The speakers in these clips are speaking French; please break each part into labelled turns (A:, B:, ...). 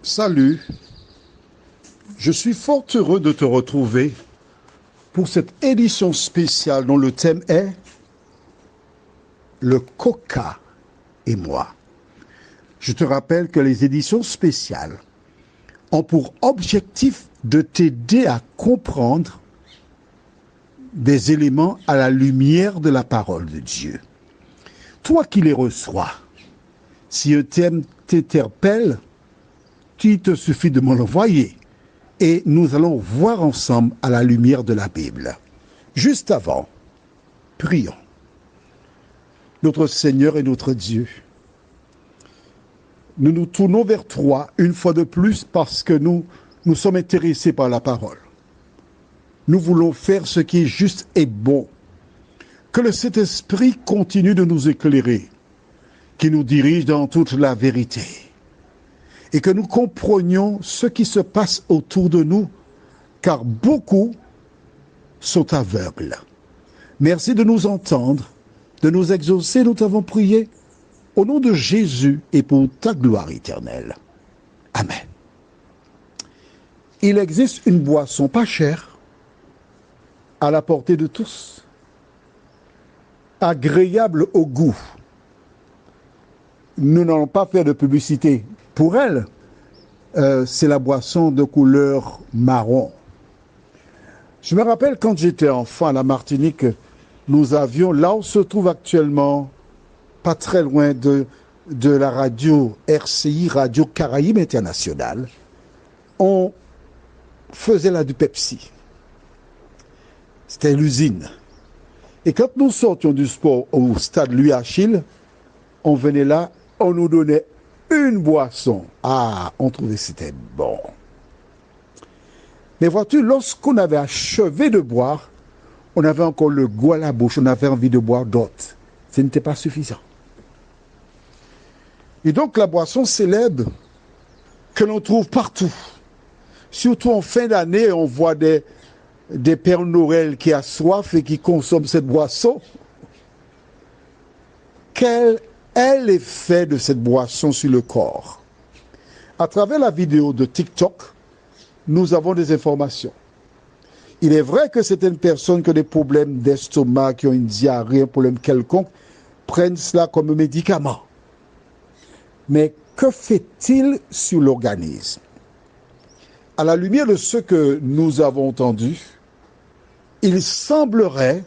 A: Salut, je suis fort heureux de te retrouver pour cette édition spéciale dont le thème est le coca et moi. Je te rappelle que les éditions spéciales ont pour objectif de t'aider à comprendre des éléments à la lumière de la parole de Dieu. Toi qui les reçois, si un thème t'interpelle, il te suffit de me l'envoyer et nous allons voir ensemble à la lumière de la Bible. Juste avant, prions. Notre Seigneur et notre Dieu, nous nous tournons vers toi une fois de plus parce que nous sommes intéressés par la parole. Nous voulons faire ce qui est juste et bon. Que le Saint-Esprit continue de nous éclairer, qui nous dirige dans toute la vérité. Et que nous comprenions ce qui se passe autour de nous, car beaucoup sont aveugles. Merci de nous entendre, de nous exaucer, nous t'avons prié, au nom de Jésus et pour ta gloire éternelle. Amen. Il existe une boisson pas chère, à la portée de tous, agréable au goût. Nous n'allons pas faire de publicité pour elle, c'est la boisson de couleur marron. Je me rappelle quand j'étais enfant à la Martinique, nous avions, là où se trouve actuellement, pas très loin de la radio RCI, Radio Caraïbes Internationale, on faisait là du Pepsi. C'était l'usine. Et quand nous sortions du sport au stade Louis Achille, on venait là, on nous donnait une boisson. Ah, on trouvait que c'était bon. Mais vois-tu, lorsqu'on avait achevé de boire, on avait encore le goût à la bouche, on avait envie de boire d'autres. Ce n'était pas suffisant. Et donc la boisson célèbre que l'on trouve partout. Surtout en fin d'année, on voit des Pères Noël qui a soif et qui consomment cette boisson. Quel est l'effet de cette boisson sur le corps? À travers la vidéo de TikTok, nous avons des informations. Il est vrai que certaines personnes qui ont des problèmes d'estomac, qui ont une diarrhée, un problème quelconque, prennent cela comme un médicament. Mais que fait-il sur l'organisme? À la lumière de ce que nous avons entendu, il semblerait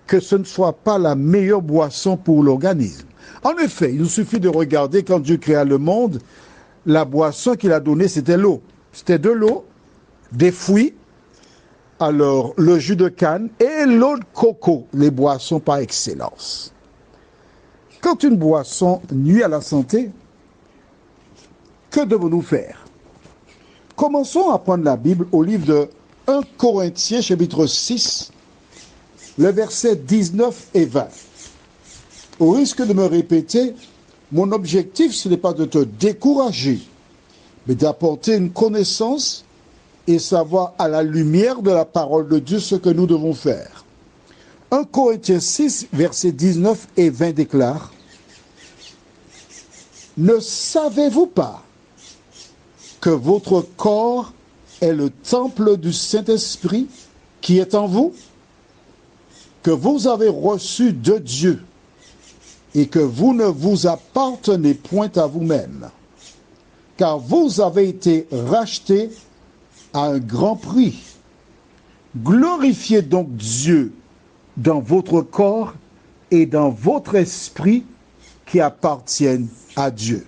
A: que ce ne soit pas la meilleure boisson pour l'organisme. En effet, il nous suffit de regarder quand Dieu créa le monde, la boisson qu'il a donnée, c'était l'eau. C'était de l'eau, des fruits, alors le jus de canne et l'eau de coco, les boissons par excellence. Quand une boisson nuit à la santé, que devons-nous faire? Commençons à prendre la Bible au livre de 1 Corinthiens, chapitre 6, le verset 19 et 20. Au risque de me répéter, mon objectif, ce n'est pas de te décourager, mais d'apporter une connaissance et savoir à la lumière de la parole de Dieu ce que nous devons faire. 1 Corinthiens 6, versets 19 et 20 déclare: « Ne savez-vous pas que votre corps est le temple du Saint-Esprit qui est en vous, que vous avez reçu de Dieu, et que vous ne vous appartenez point à vous-même, car vous avez été rachetés à un grand prix. Glorifiez donc Dieu dans votre corps et dans votre esprit qui appartiennent à Dieu. »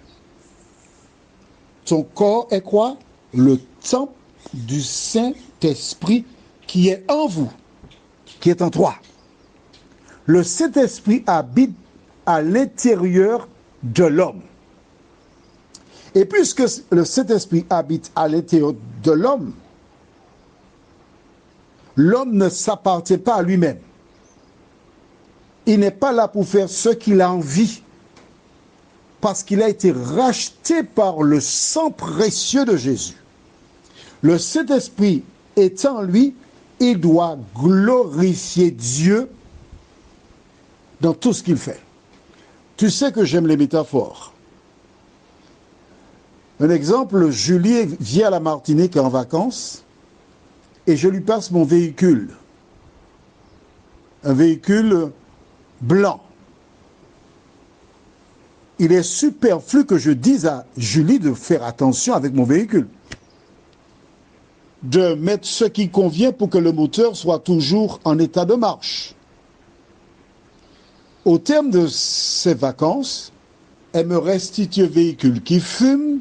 A: Ton corps est quoi? Le temple du Saint-Esprit qui est en vous, qui est en toi. Le Saint-Esprit habite à l'intérieur de l'homme. Et puisque le Saint-Esprit habite à l'intérieur de l'homme, l'homme ne s'appartient pas à lui-même. Il n'est pas là pour faire ce qu'il a envie, parce qu'il a été racheté par le sang précieux de Jésus. Le Saint-Esprit est en lui, il doit glorifier Dieu dans tout ce qu'il fait. Tu sais que j'aime les métaphores. Un exemple, Julie vient à la Martinique en vacances et je lui passe mon véhicule. Un véhicule blanc. Il est superflu que je dise à Julie de faire attention avec mon véhicule. De mettre ce qui convient pour que le moteur soit toujours en état de marche. Au terme de ces vacances, elle me restitue un véhicule qui fume,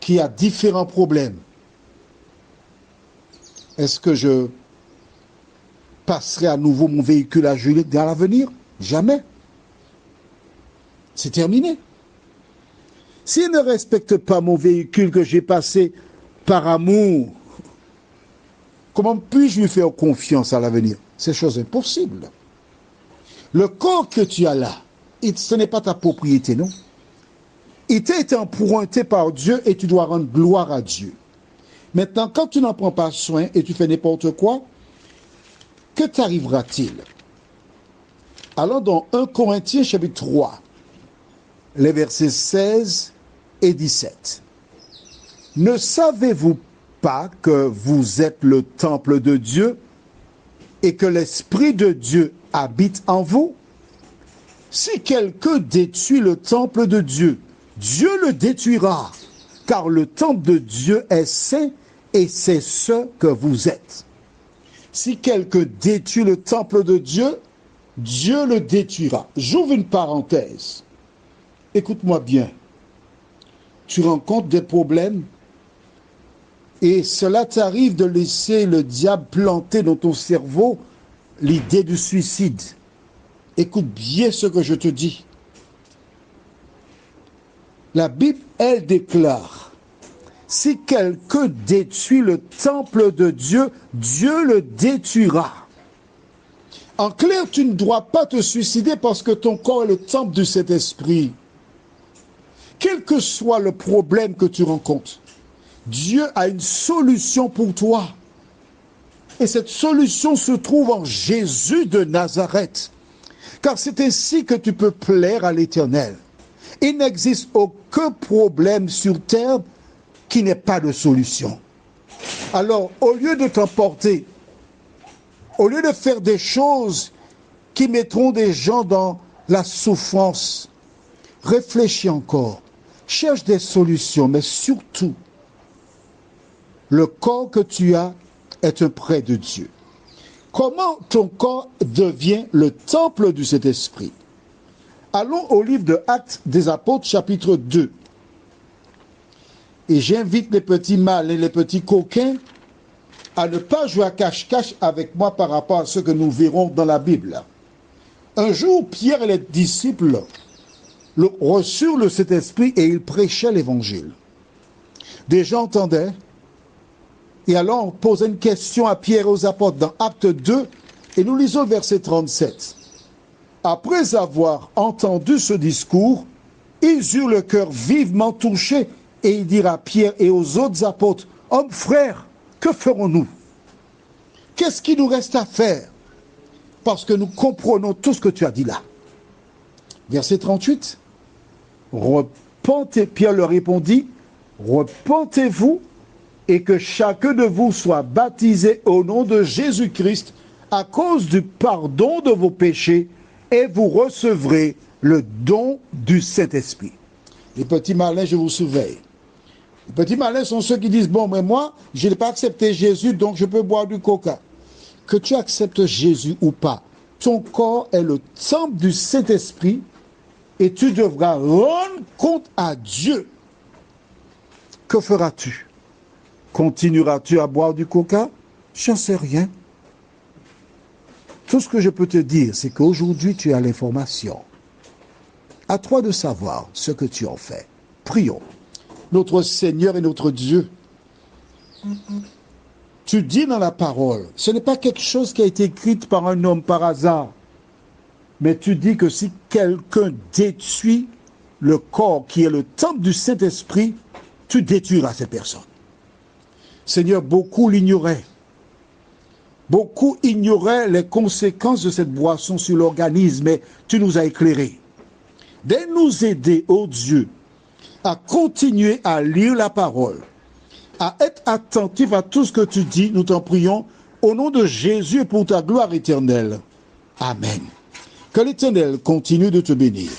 A: qui a différents problèmes. Est-ce que je passerai à nouveau mon véhicule à Julie dans l'avenir? Jamais. C'est terminé. S'il ne respecte pas mon véhicule que j'ai passé par amour, comment puis-je lui faire confiance à l'avenir? C'est chose impossible. Le corps que tu as là, ce n'est pas ta propriété, non? Il t'a été emprunté par Dieu et tu dois rendre gloire à Dieu. Maintenant, quand tu n'en prends pas soin et tu fais n'importe quoi, que t'arrivera-t-il? Allons dans 1 Corinthiens chapitre 3, les versets 16 et 17. Ne savez-vous pas que vous êtes le temple de Dieu et que l'Esprit de Dieu habite en vous? Si quelqu'un détruit le temple de Dieu, Dieu le détruira, car le temple de Dieu est saint et c'est ce que vous êtes. Si quelqu'un détruit le temple de Dieu, Dieu le détruira. J'ouvre une parenthèse. Écoute-moi bien. Tu rencontres des problèmes et cela t'arrive de laisser le diable planter dans ton cerveau l'idée du suicide. Écoute bien ce que je te dis. La Bible, elle déclare, si quelqu'un détruit le temple de Dieu, Dieu le détruira. En clair, tu ne dois pas te suicider parce que ton corps est le temple du Saint-Esprit. Quel que soit le problème que tu rencontres, Dieu a une solution pour toi. Et cette solution se trouve en Jésus de Nazareth. Car c'est ainsi que tu peux plaire à l'Éternel. Il n'existe aucun problème sur terre qui n'ait pas de solution. Alors, au lieu de t'emporter, au lieu de faire des choses qui mettront des gens dans la souffrance, réfléchis encore, cherche des solutions, mais surtout, le corps que tu as est un prêt de Dieu. Comment ton corps devient le temple du Saint-Esprit? Allons au livre de Actes des Apôtres, chapitre 2. Et j'invite les petits malins, les petits coquins, à ne pas jouer à cache-cache avec moi par rapport à ce que nous verrons dans la Bible. Un jour, Pierre et les disciples reçurent le Saint-Esprit et ils prêchaient l'Évangile. Des gens entendaient. Et alors, on posait une question à Pierre et aux apôtres dans Acte 2, et nous lisons le verset 37. Après avoir entendu ce discours, ils eurent le cœur vivement touché, et ils dirent à Pierre et aux autres apôtres, « Hommes, frères, que ferons-nous? Qu'est-ce qu'il nous reste à faire? Parce que nous comprenons tout ce que tu as dit là. » Verset 38. « Pierre leur répondit, « Repentez-vous, et que chacun de vous soit baptisé au nom de Jésus-Christ à cause du pardon de vos péchés, et vous recevrez le don du Saint-Esprit. » Les petits malins, je vous surveille. Les petits malins sont ceux qui disent, bon, mais moi, je n'ai pas accepté Jésus, donc je peux boire du coca. Que tu acceptes Jésus ou pas, ton corps est le temple du Saint-Esprit et tu devras rendre compte à Dieu. Que feras-tu? Continueras-tu à boire du coca? J'en sais rien. Tout ce que je peux te dire, c'est qu'aujourd'hui, tu as l'information. À toi de savoir ce que tu en fais. Prions. Notre Seigneur et notre Dieu, tu dis dans la parole, ce n'est pas quelque chose qui a été écrit par un homme par hasard, mais tu dis que si quelqu'un détruit le corps qui est le temple du Saint-Esprit, tu détruiras ces personnes. Seigneur, beaucoup l'ignoraient. Beaucoup ignoraient les conséquences de cette boisson sur l'organisme, mais tu nous as éclairés. De nous aider, ô Dieu, à continuer à lire la parole, à être attentif à tout ce que tu dis. Nous t'en prions au nom de Jésus et pour ta gloire éternelle. Amen. Que l'Éternel continue de te bénir.